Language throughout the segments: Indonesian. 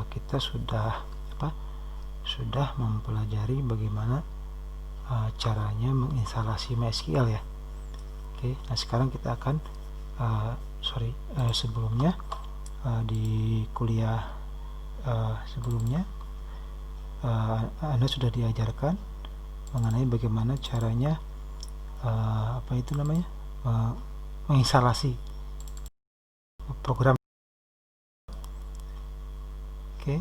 kita sudah mempelajari bagaimana caranya menginstalasi MySQL ya. Oke, nah sekarang kita akan sebelumnya di kuliah sebelumnya Anda sudah diajarkan mengenai bagaimana caranya menginstalasi program. Oke,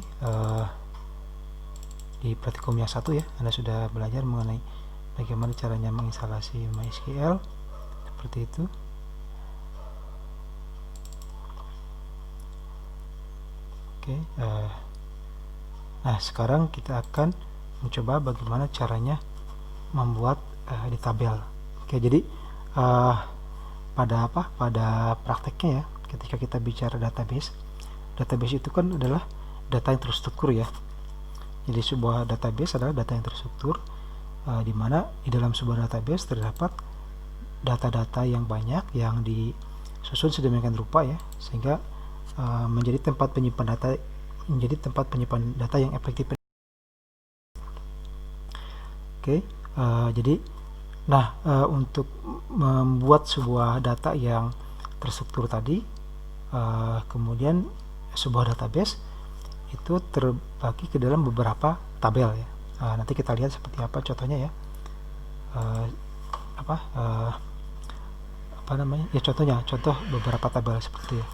di praktikum yang 1 ya, Anda sudah belajar mengenai bagaimana caranya menginstalasi MySQL seperti itu. Oke, nah sekarang kita akan mencoba bagaimana caranya membuat di tabel. Oke, jadi pada prakteknya ya, ketika kita bicara database itu kan adalah data yang terstruktur ya. Jadi sebuah database adalah data yang terstruktur, di mana di dalam sebuah database terdapat data-data yang banyak yang disusun sedemikian rupa ya, sehingga menjadi tempat penyimpan data yang efektif. Oke, jadi untuk membuat sebuah data yang terstruktur tadi, kemudian sebuah database itu terbagi ke dalam beberapa tabel ya. Nanti kita lihat seperti apa contohnya ya. Contoh beberapa tabel seperti ya.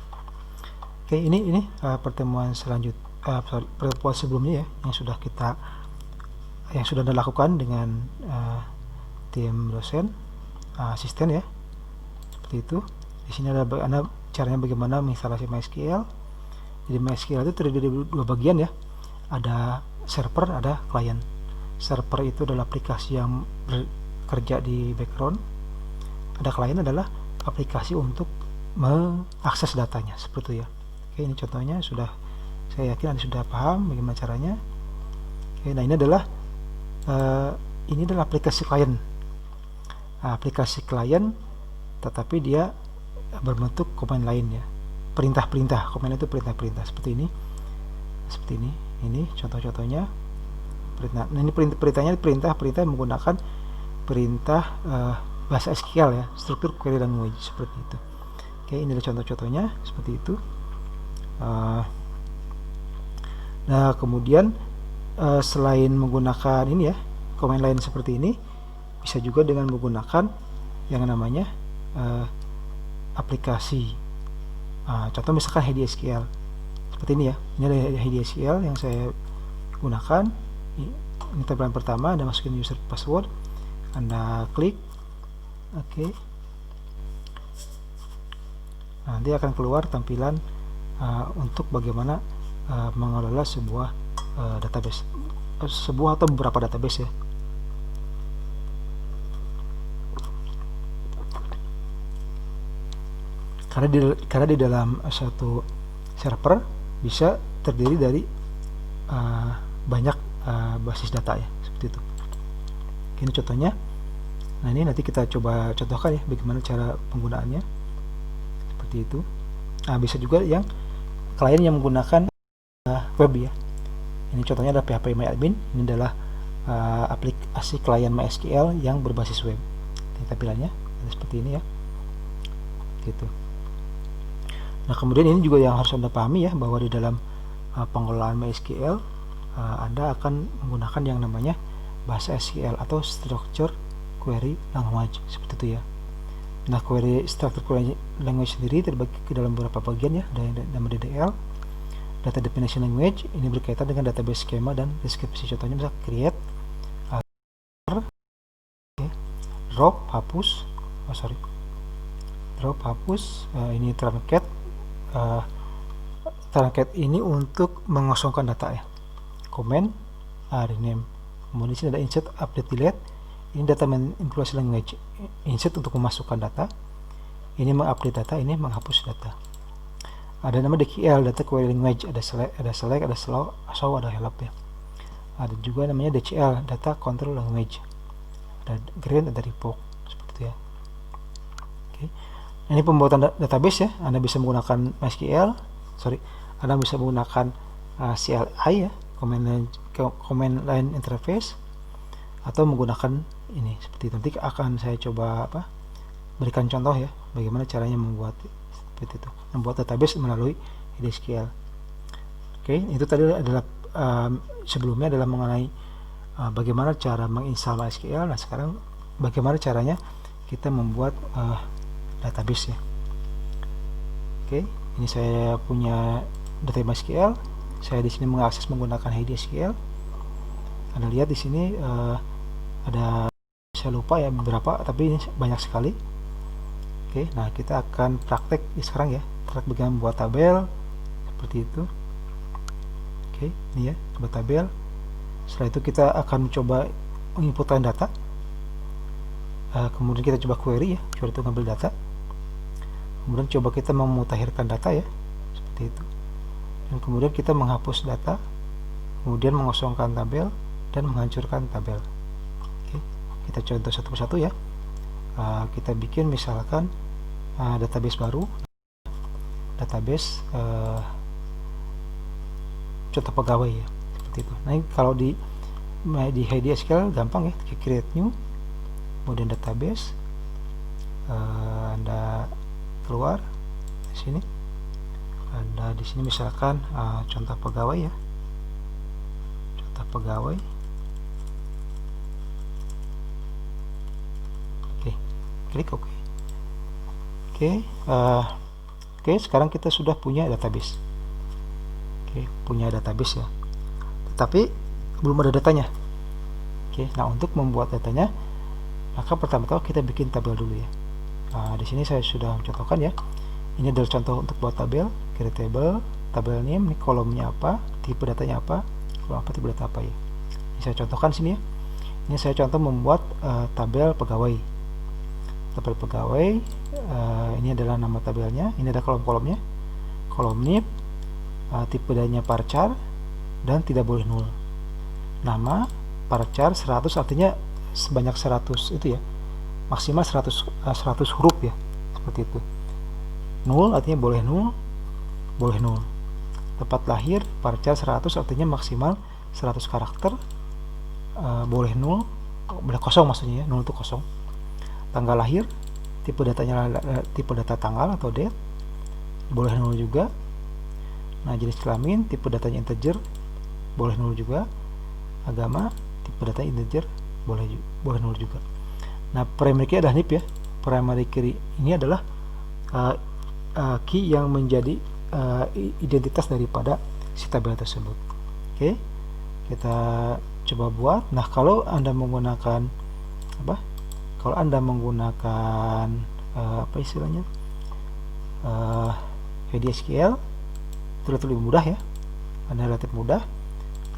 Oke, ini pertemuan sebelumnya ya, yang sudah dilakukan dengan tim dosen, asisten ya, seperti itu. Di sini ada caranya bagaimana menginstalasi MySQL. Jadi MySQL itu terdiri dari 2 bagian ya, ada server, ada client. Server itu adalah aplikasi yang bekerja di background, ada client adalah aplikasi untuk mengakses datanya, seperti itu ya. Oke, ini contohnya saya yakin Anda sudah paham bagaimana caranya. Oke, nah ini adalah aplikasi client. Aplikasi client tetapi dia berbentuk command line ya. Perintah-perintah, command itu perintah-perintah seperti ini. Ini contoh-contohnya. Nah, ini perintahnya menggunakan perintah bahasa SQL ya, struktur query language seperti itu. Oke, ini adalah contoh-contohnya seperti itu. Nah, kemudian selain menggunakan ini ya, command line seperti ini, bisa juga dengan menggunakan yang namanya aplikasi. Contoh misalkan HDSQL seperti ini ya. Ini ada HDSQL yang saya gunakan. Ini tampilan pertama, Anda masukin user password, Anda klik, oke. Nanti akan keluar tampilan untuk bagaimana mengelola sebuah database, sebuah atau beberapa database ya. Karena di dalam satu server bisa terdiri dari banyak basis data ya, seperti itu. Ini contohnya. Nah, ini nanti kita coba contohkan ya bagaimana cara penggunaannya, seperti itu. Nah, bisa juga yang klien yang menggunakan web ya. Ini contohnya adalah PHPMyAdmin. Ini adalah aplikasi klien MySQL yang berbasis web. Ini tampilannya seperti ini ya, gitu. Nah, kemudian ini juga yang harus Anda pahami ya, bahwa di dalam pengelolaan MySQL Anda akan menggunakan yang namanya bahasa SQL atau Structure Query Language, seperti itu ya. Nah, Structure Query Language sendiri terbagi ke dalam beberapa bagian ya. Ada nama DDL, Data Definition Language, ini berkaitan dengan database skema dan deskripsi. Contohnya misalnya create, drop, hapus, ini truncat. Truncat ini untuk mengosongkan data ya. Comment, rename. Kemudian di sini ada insert, update, delete. Ini data manipulasi language. Insert untuk memasukkan data. Ini mengupdate data, ini menghapus data. Ada nama DQL, data query language. Ada select, ada slow, ada help ya. Ada juga namanya DCL, data control language. Ada green, ada revoke, seperti itu ya. Oke. Ini pembuatan database ya. Anda bisa menggunakan MySQL, Anda bisa menggunakan CLI ya, command line interface, atau menggunakan ini seperti itu. Nanti akan saya coba berikan contoh ya bagaimana caranya membuat seperti itu, membuat database melalui HDSQL. Oke, itu tadi adalah sebelumnya adalah mengenai bagaimana cara menginstal MySQL. Nah, sekarang bagaimana caranya kita membuat database ya. Oke, ini saya punya database MySQL. Saya di sini mengakses menggunakan HDSQL. Anda lihat di sini ada, saya lupa ya beberapa, tapi ini banyak sekali. Oke, nah kita akan praktek sekarang ya, praktek bagaimana membuat tabel seperti itu. Oke, ini ya, buat tabel. Setelah itu kita akan mencoba menginputkan data. Kemudian kita coba query ya, query itu ngambil data. Kemudian coba kita memutakhirkan data ya, seperti itu. Dan kemudian kita menghapus data, kemudian mengosongkan tabel dan menghancurkan tabel. Oke, kita contoh satu persatu ya. Kita bikin misalkan database baru, database contoh pegawai ya, seperti itu. Nah, kalau di HDSQL gampang ya, create new, kemudian database, Anda keluar di sini, Anda di sini misalkan contoh pegawai ya, contoh pegawai. Oke, klik OK. Oke, sekarang kita sudah punya database. Oke, punya database ya, tetapi belum ada datanya. Oke, nah untuk membuat datanya, maka pertama-tama kita bikin tabel dulu ya. Di sini saya sudah mencontohkan ya. Ini adalah contoh untuk buat tabel, create table, tabel name, ini kolomnya apa, tipe datanya apa, kolom apa, tipe data apa ya. Ini saya contohkan sini ya. Ini saya contoh membuat tabel pegawai. Tabel pegawai, ini adalah nama tabelnya, ini ada kolom-kolomnya, kolom name, tipe datanya varchar, dan tidak boleh null. Nama varchar 100, artinya sebanyak 100 itu ya, maksimal 100 huruf ya, seperti itu. Null artinya boleh null, boleh null. Tempat lahir varchar 100, artinya maksimal 100 karakter, boleh null, boleh kosong maksudnya ya, null itu kosong. Tanggal lahir, tipe datanya tipe data tanggal atau date, boleh null juga. Nah, jenis kelamin, tipe datanya integer, boleh null juga. Agama, tipe data integer, boleh null juga. Nah, primary key adalah NIP ya. Primary key ini adalah key yang menjadi identitas daripada si tabel tersebut. Oke, kita coba buat. Nah, kalau Anda menggunakan kalau Anda menggunakan apa istilahnya HDSQL, itu lebih mudah ya. Anda relatif mudah,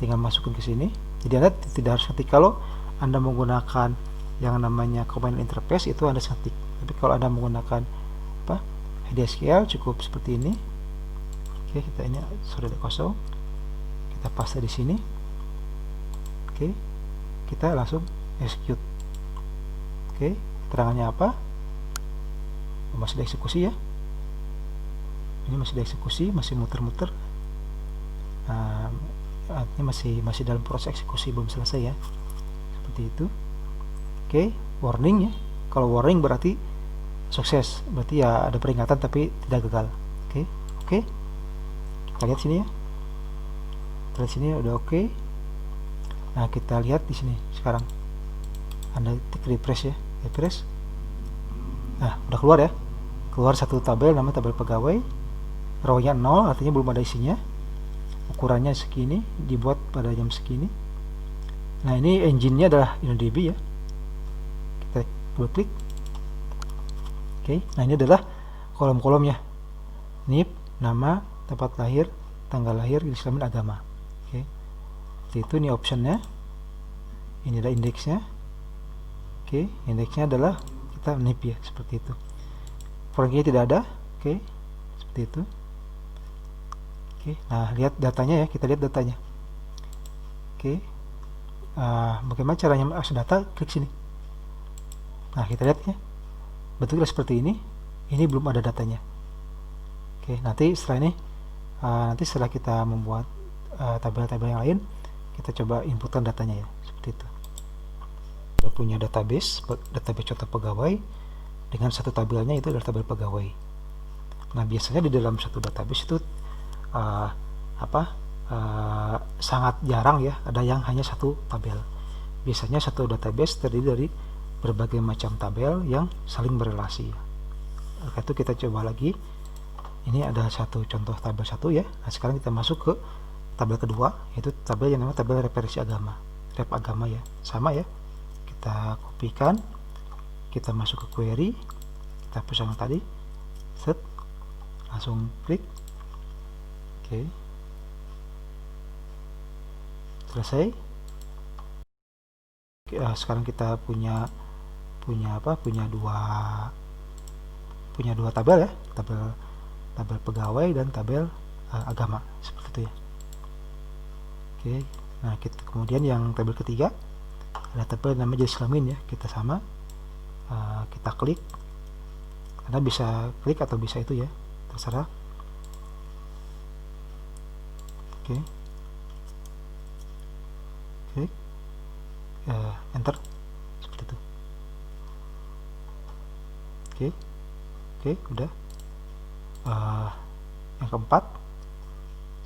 tinggal masukin ke sini. Jadi Anda tidak harus ketik. Kalau Anda menggunakan yang namanya command interface, itu Anda ketik. Tapi kalau Anda menggunakan HDSQL, cukup seperti ini. Oke, kita ini sudah ada kosong, kita paste di sini. Oke, kita langsung execute. Oke, keterangannya apa? Masih dieksekusi ya. Ini masih dieksekusi, masih muter-muter. Artinya masih dalam proses eksekusi, belum selesai ya, seperti itu. Oke, warning ya. Kalau warning berarti sukses, berarti ya ada peringatan tapi tidak gagal. Oke, kita lihat sini ya. Kita lihat sini udah oke. Nah, kita lihat di sini sekarang. Anda refresh ya, refresh. Nah, udah keluar ya. Keluar satu tabel, namanya tabel pegawai. Row-nya 0, artinya belum ada isinya. Ukurannya segini, dibuat pada jam segini. Nah, ini engine-nya adalah InnoDB ya. Kita double klik. Oke, nah ini adalah kolom-kolomnya. NIP, nama, tempat lahir, tanggal lahir, jenis kelamin, agama. Oke, seperti itu. Ini optionnya. Ini ada indeksnya. Oke, indeksnya adalah kita NIP ya, seperti itu. Foreign tidak ada. Oke, seperti itu. Oke, nah lihat datanya ya, kita lihat datanya. Oke, bagaimana caranya mengakses data? Klik sini. Nah, kita lihat ya, bentuknya seperti ini. Ini belum ada datanya. Oke, nanti setelah ini, nanti setelah kita membuat tabel-tabel yang lain, kita coba inputkan datanya ya, seperti itu. Kita punya database contoh pegawai dengan satu tabelnya itu adalah tabel pegawai. Nah, biasanya di dalam satu database itu sangat jarang ya ada yang hanya satu tabel. Biasanya satu database terdiri dari berbagai macam tabel yang saling berrelasi. Maka itu kita coba lagi. Ini ada satu contoh tabel satu ya. Nah, sekarang kita masuk ke tabel kedua, yaitu tabel yang namanya tabel referensi agama, rep agama ya. Sama ya. Kita kopikan, kita masuk ke query, kita hapus yang tadi, set, langsung klik. Oke. Selesai. Sekarang kita punya dua tabel ya, tabel pegawai dan tabel agama, seperti itu ya. Oke, nah kemudian yang tabel ketiga ada tabel namanya jenis kelamin ya. Kita sama, kita klik, Anda bisa klik atau bisa itu ya, terserah. Oke, klik, enter, seperti itu. Oke, udah. Yang keempat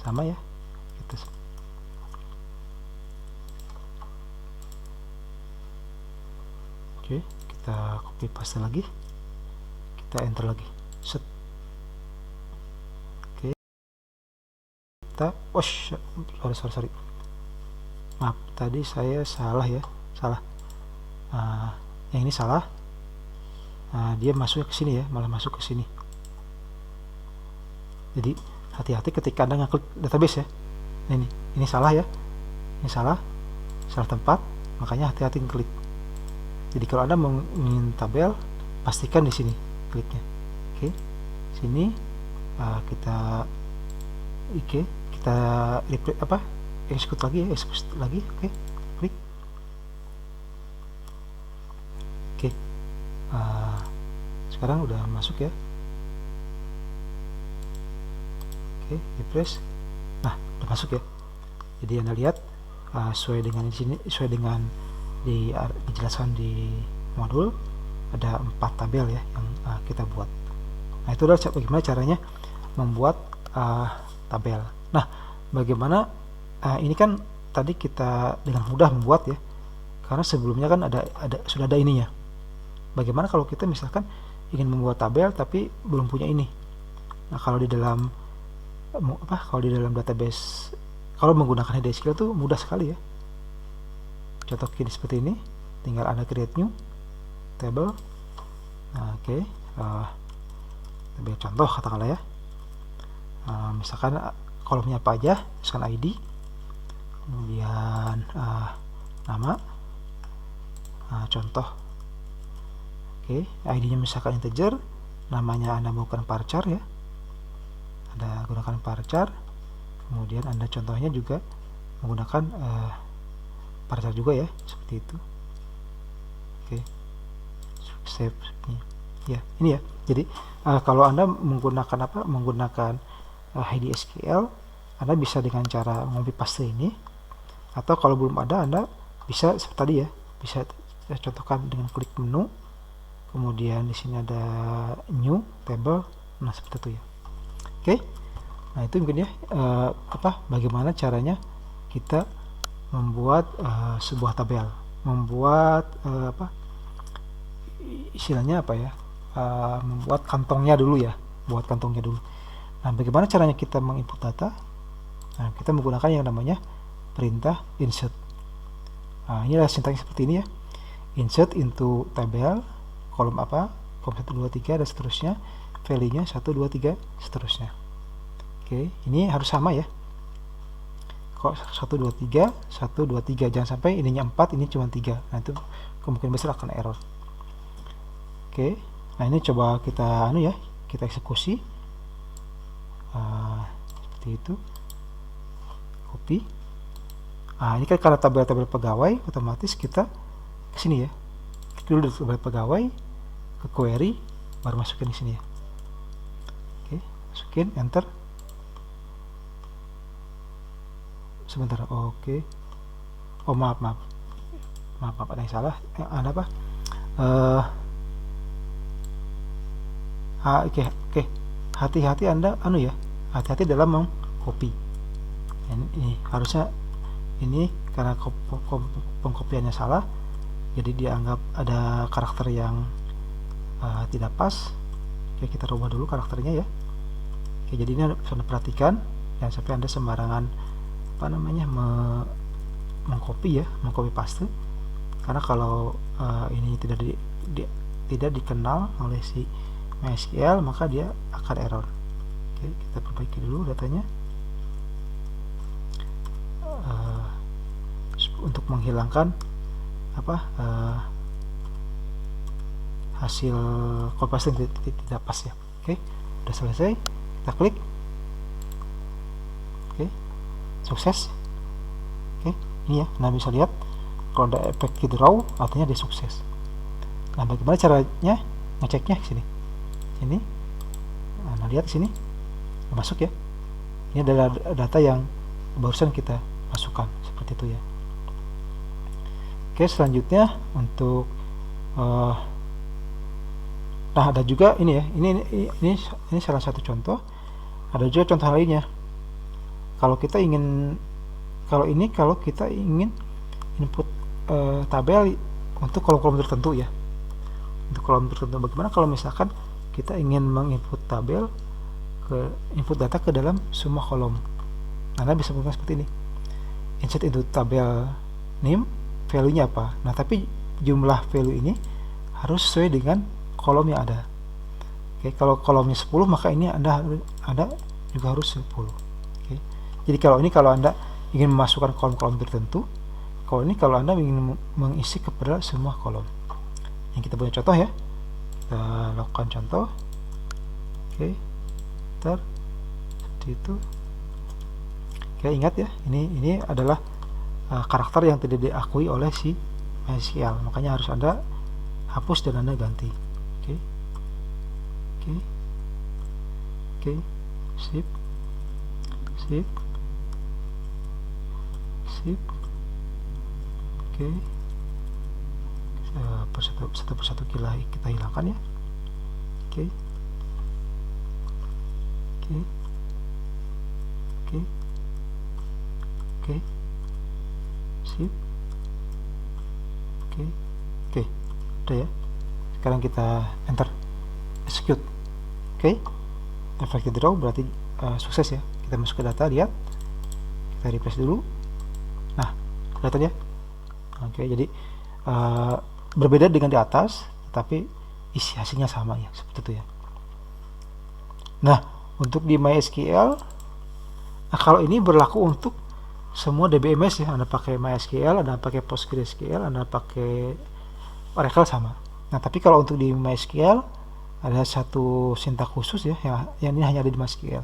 sama ya, kita copy paste lagi, kita enter lagi, set. Oke, kita sorry, maaf, tadi saya salah ya, yang ini salah. Dia masuk ke sini ya, malah masuk ke sini. Jadi hati-hati ketika Anda ngeklik database ya. Ini salah ya, ini salah tempat, makanya hati-hati ngeklik. Jadi kalau Anda mau ingin tabel, pastikan di sini kliknya. Oke, sini kita execute lagi, oke, klik. Oke, sekarang udah masuk ya. Oke, refresh. Nah, udah masuk ya. Jadi Anda lihat sesuai dengan di sini, sesuai dengan dijelaskan di modul, ada 4 tabel ya yang kita buat. Nah, itu adalah bagaimana caranya membuat tabel. Nah, bagaimana ini kan tadi kita dengan mudah membuat ya, karena sebelumnya kan sudah ada ininya. Bagaimana kalau kita misalkan ingin membuat tabel tapi belum punya ini? Nah, kalau di dalam database, kalau menggunakan HDSQL itu mudah sekali ya. Contoh seperti ini, tinggal Anda create new table. Nah, oke, tabel contoh katakanlah ya. Misalkan kolomnya apa aja, misalkan ID, kemudian nama, contoh. Oke, ID-nya misalkan integer, namanya Anda menggunakan varchar ya. Anda gunakan varchar, kemudian Anda contohnya juga menggunakan varchar juga ya, seperti itu. Oke, save ya, ini ya. Jadi kalau Anda menggunakan HDSQL, Anda bisa dengan cara copy paste ini, atau kalau belum ada Anda bisa seperti tadi ya, bisa saya contohkan dengan klik menu, kemudian di sini ada new table, nah seperti itu ya. Oke, nah itu mungkin ya bagaimana caranya kita membuat sebuah tabel, membuat istilahnya membuat kantongnya dulu ya, Nah, bagaimana caranya kita menginput data? Nah, kita menggunakan yang namanya perintah insert. Nah, ini adalah sintaksnya seperti ini ya, insert into tabel, kolom 1, 2, 3 dan seterusnya, value-nya 1, 2, 3 seterusnya. Oke, ini harus sama ya. Kok 1, 2, 3, 1, 2, 3, jangan sampai ininya 4, ini cuma 3. Nah, itu kemungkinan besar akan error. Oke, nah ini coba kita kita eksekusi seperti itu, copy. Nah, ini kan karena tabel-tabel pegawai, otomatis kita ke sini ya, klik dulu di tabel pegawai, ke query, baru masukin di sini ya. Oke, masukin, enter. sebentar. Oke. Oh, maaf ada yang salah. Ada apa? Oke. Hati-hati Anda ya. Hati-hati dalam mengcopy. Ini harusnya ini karena pengkopiannya salah, jadi dianggap ada karakter yang tidak pas. Oke, kita rubah dulu karakternya ya. Oke, jadi ini Anda perhatikan, jangan sampai Anda sembarangan mengcopy paste, karena kalau ini tidak dikenal oleh si MySQL, maka dia akan error. Oke, kita perbaiki dulu datanya untuk menghilangkan hasil copy paste yang tidak pas ya. Oke, udah selesai, kita klik. Oke, sukses. Oke, ini ya, nah bisa lihat kalau ada efek draw artinya dia sukses. Nah, bagaimana caranya ngeceknya? Sini. Nah, lihat sini masuk ya. Ini adalah data yang barusan kita masukkan, seperti itu ya. Oke, selanjutnya untuk nah, ada juga ini ya. Ini salah satu contoh. Ada juga contoh lainnya. Kalau kita ingin input tabel untuk kolom-kolom tertentu ya. Untuk kolom tertentu, bagaimana kalau misalkan kita ingin menginput input data ke dalam semua kolom? Anda bisa menggunakan seperti ini. Insert into tabel name, value-nya apa? Nah, tapi jumlah value ini harus sesuai dengan kolom yang ada. Oke, kalau kolomnya 10, maka ini Anda juga harus 10. Oke. Jadi kalau Anda ingin memasukkan kolom-kolom tertentu, kalau Anda ingin mengisi kepada semua kolom. Yang kita punya contoh ya. Kita lakukan contoh. Oke. Seperti itu. Oke, ingat ya, ini adalah karakter yang tidak diakui oleh si MySQL, makanya harus Anda hapus dan Anda ganti. Oke, sip. Oke, satu persatu kita hilangkan ya. Oke, sip. Oke, udah ya. Sekarang kita enter, execute. Oke, efek draw berarti sukses ya. Kita masuk ke data, lihat, kita refresh dulu. Nah, datanya. Oke, jadi berbeda dengan di atas, tapi isi hasilnya sama ya, seperti itu ya. Nah, untuk di MySQL, kalau ini berlaku untuk semua DBMS ya. Anda pakai MySQL, Anda pakai PostgreSQL, Anda pakai Oracle sama. Nah, tapi kalau untuk di MySQL ada satu sintak khusus ya, yang ini hanya ada di MySQL.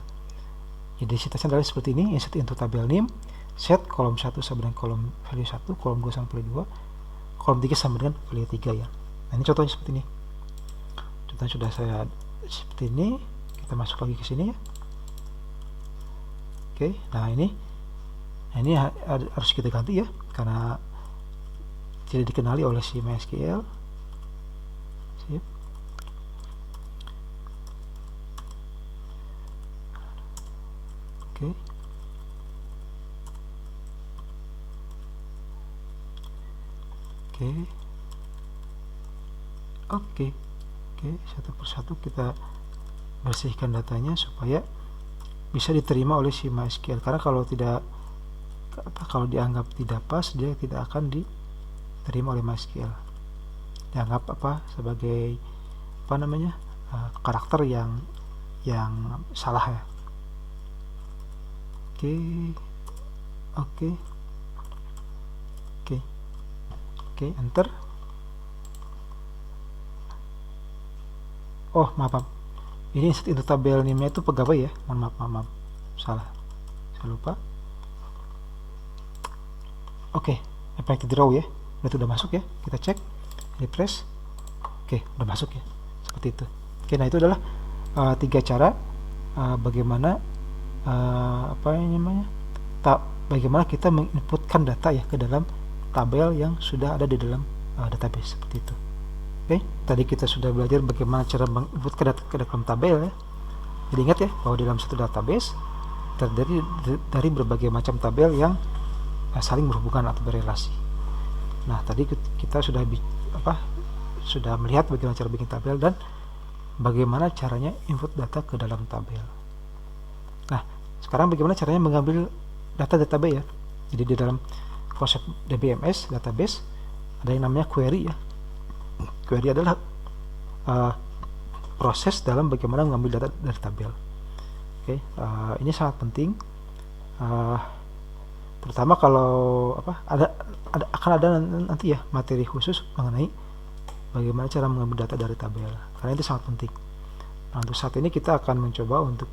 Jadi sintaksnya adalah seperti ini: insert into tabel name, set kolom 1 sama dengan kolom value 1, kolom 2 sama value 2, kolom 3 sama dengan value 3 ya. Nah, ini contohnya seperti ini. Contohnya sudah saya seperti ini. Kita masuk lagi ke sini ya. Oke, nah ini harus kita ganti ya, karena tidak dikenali oleh si MySQL. Sip. Oke, satu persatu kita bersihkan datanya supaya bisa diterima oleh si MySQL, karena kalau dianggap tidak pas, dia tidak akan diterima oleh MySQL. Dianggap sebagai karakter yang salah ya. Oke, enter. Oh, maaf. Ini insert into tabel name-nya itu pegawai ya. Maaf. Salah. Saya lupa. Oke, efek draw ya. Berarti udah masuk ya. Kita cek, refresh. Oke, udah masuk ya. Seperti itu. Oke, nah itu adalah 3 cara bagaimana bagaimana kita menginputkan data ya ke dalam tabel yang sudah ada di dalam database seperti itu. Oke, tadi kita sudah belajar bagaimana cara menginputkan data ke dalam tabel ya. Jadi ingat ya bahwa dalam satu database terdiri dari berbagai macam tabel yang saling berhubungan atau berelasi. Nah, tadi kita sudah melihat bagaimana cara bikin tabel dan bagaimana caranya input data ke dalam tabel. Nah, sekarang bagaimana caranya mengambil data database ya. Jadi di dalam konsep DBMS database ada yang namanya query ya. Query adalah proses dalam bagaimana mengambil data dari tabel. Oke, ini sangat penting, terutama kalau akan ada nanti ya materi khusus mengenai bagaimana cara mengambil data dari tabel, karena itu sangat penting. Nah, untuk saat ini kita akan mencoba untuk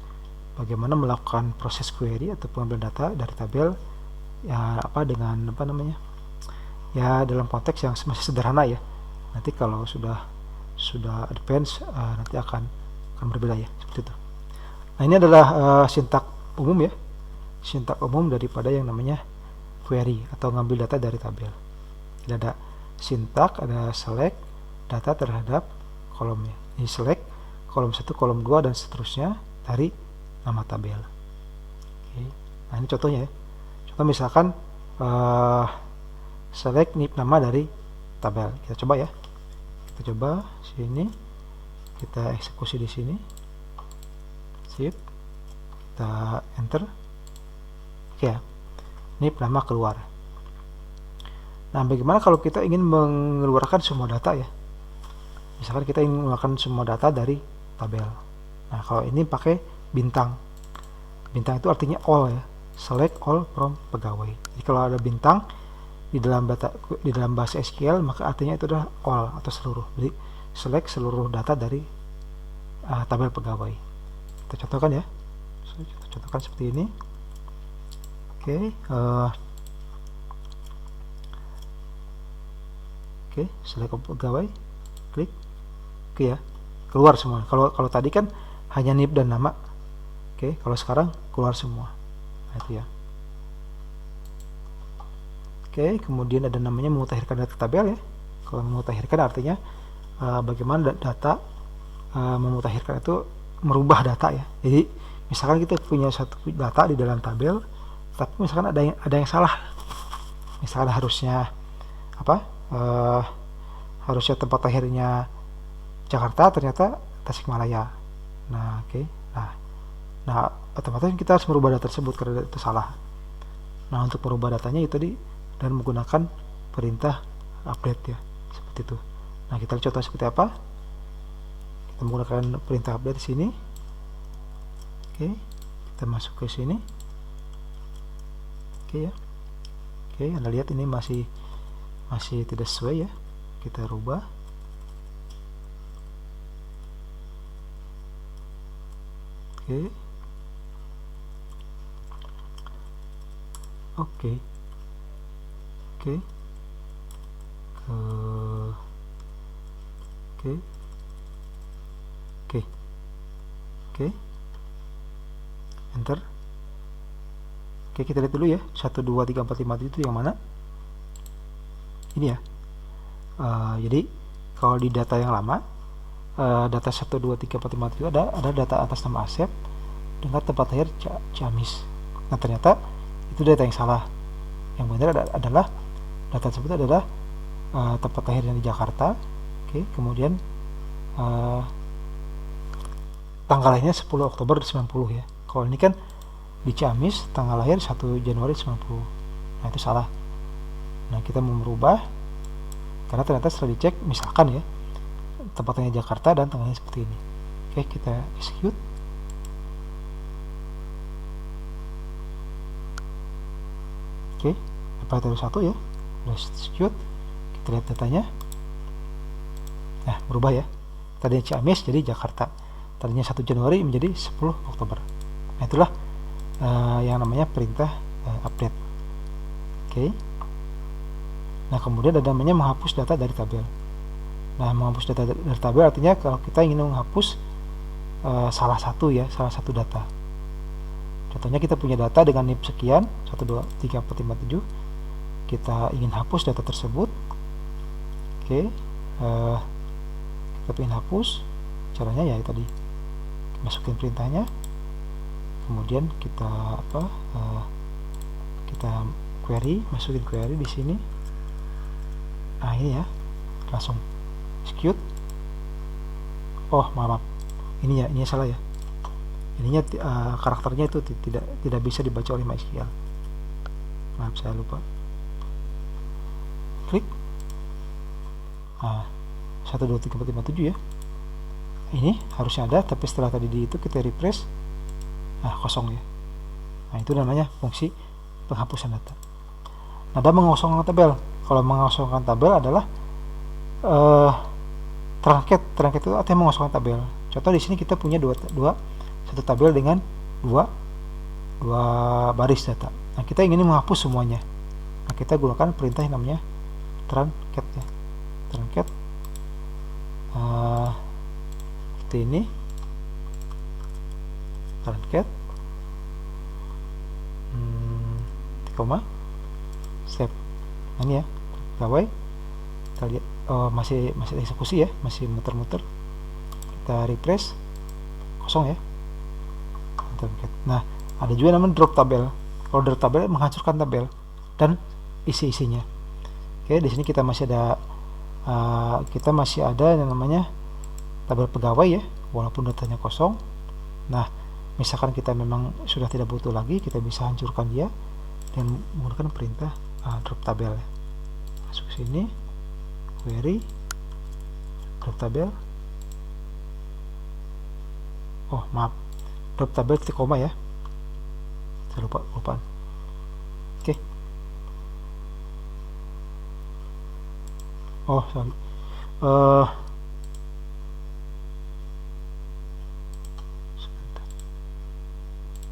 bagaimana melakukan proses query atau pengambilan data dari tabel ya dalam konteks yang masih sederhana ya. Nanti kalau sudah advance nanti akan berbeda ya, seperti itu. Nah, ini adalah sintak umum ya, sintak umum daripada yang namanya query atau ngambil data dari tabel. Jadi ada sintak, ada select data terhadap kolomnya. Ini select kolom 1, kolom 2 dan seterusnya dari nama tabel. Oke. Nah, ini contohnya ya. Contoh misalkan select nama dari tabel. Kita coba ya. Kita coba sini, kita eksekusi di sini, sip, kita enter. Oke ya, ini nama keluar. Nah, bagaimana kalau kita ingin mengeluarkan semua data ya? Misalkan kita ingin mengeluarkan semua data dari tabel. Nah, kalau ini pakai bintang. Bintang itu artinya all ya, select all from pegawai. Jadi kalau ada bintang di dalam bahasa SQL, maka artinya itu adalah all atau seluruh. Jadi select seluruh data dari tabel pegawai. Kita contohkan ya. Kita contohkan seperti ini. Oke, select pegawai, klik. Oke ya, keluar semua. Kalau tadi kan hanya NIP dan nama. Oke, kalau sekarang keluar semua. Nah, itu ya. Oke, kemudian ada namanya memutakhirkan data tabel ya. Kalau memutakhirkan artinya bagaimana data memutakhirkan itu merubah data ya. Jadi misalkan kita punya satu data di dalam tabel, tapi misalkan ada yang salah. Misalkan harusnya harusnya tempat lahirnya Jakarta, ternyata Tasikmalaya. Nah, oke. Nah, otomatis kita harus merubah data tersebut karena itu salah. Nah, untuk merubah datanya itu dan menggunakan perintah update ya, seperti itu. Nah, kita lihat contoh seperti apa. Kita menggunakan perintah update di sini. Oke, kita masuk ke sini. Oke ya. Oke, Anda lihat ini masih tidak sesuai ya. Kita rubah. Oke. Oke. Oke. Oke. Enter. Oke, kita lihat dulu ya. 1 2 3 4 5 itu yang mana? Ini ya. Jadi kalau di data yang lama, data 1 2 3 4 5 itu ada data atas nama Asep dengan tempat lahir Ciamis. Nah, ternyata itu data yang salah. Yang benar adalah data tersebut adalah tempat lahirnya di Jakarta. Oke, kemudian tanggal lahirnya 10 Oktober 90 ya. Kalau ini kan di Ciamis tanggal lahir 1 Januari 90. Nah, itu salah. Nah, kita mau merubah karena ternyata setelah dicek misalkan ya tempatnya Jakarta dan tanggalnya seperti ini. Oke, kita execute. Oke, apply terus 1 ya. Execute. Kita lihat datanya. Nah, berubah ya. Tadinya Ciamis jadi Jakarta. Tadinya 1 Januari menjadi 10 Oktober. Nah, itulah yang namanya perintah update. Oke. Nah, kemudian ada namanya menghapus data dari tabel. Nah, menghapus data dari tabel artinya kalau kita ingin menghapus salah satu data. Contohnya kita punya data dengan NIP sekian 1, 2, 3, 4, 5, 7, kita ingin hapus data tersebut. Oke, kita ingin hapus, caranya ya tadi masukin perintahnya, kemudian kita kita query, masukin query di sini. Nah ini ya, langsung execute. Oh maaf, ini salah ya, ininya karakternya itu tidak bisa dibaca oleh MySQL. Maaf, saya lupa. Klik. 1, 2, 3, 4, 5, 7 ya. Ini harusnya ada, tapi setelah tadi itu kita refresh, kosong ya. Nah itu namanya fungsi penghapusan data. Ada mengosongkan tabel. Kalau mengosongkan tabel adalah truncated itu artinya mengosongkan tabel. Contoh di sini kita punya satu tabel dengan dua baris data. Nah kita ingin menghapus semuanya. Nah kita gunakan perintah yang namanya truncate ya. Truncate seperti ini, truncate koma step. Nah ini ya pegawai, kita lihat masih eksekusi ya, masih muter-muter. Kita refresh, kosong ya. Nah ada juga namanya drop tabel. Kalau drop tabel menghancurkan tabel dan isi-isinya. Oke, di sini kita masih ada yang namanya tabel pegawai ya, walaupun datanya kosong. Nah misalkan kita memang sudah tidak butuh lagi, kita bisa hancurkan dia dan menggunakan perintah drop tabel ya. Masuk sini, query, drop tabel. Oh maaf, drop tabel titik koma ya, saya lupaan. Oke. Oh sorry,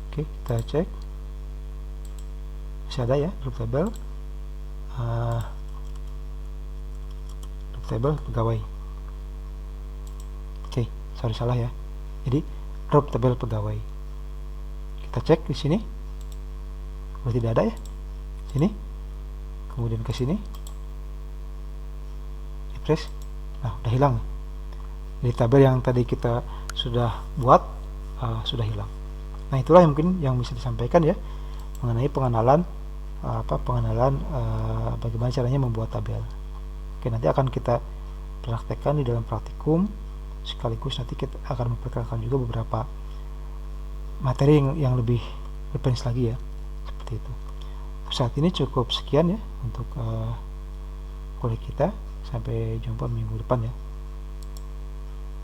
oke, kita cek masih ada ya drop tabel, pegawai. Oke, sorry salah ya, jadi drop tabel pegawai. Kita cek di sini, udah tidak ada ya, sini, kemudian ke sini, refresh. Nah udah hilang. Jadi tabel yang tadi kita sudah buat sudah hilang. Nah itulah yang mungkin yang bisa disampaikan ya mengenai pengenalan bagaimana caranya membuat tabel. Oke, nanti akan kita praktekkan di dalam praktikum, sekaligus nanti kita akan memperkenalkan juga beberapa materi yang lebih advance lagi ya, seperti itu. Saat ini cukup sekian ya untuk kuliah kita. Sampai jumpa minggu depan ya.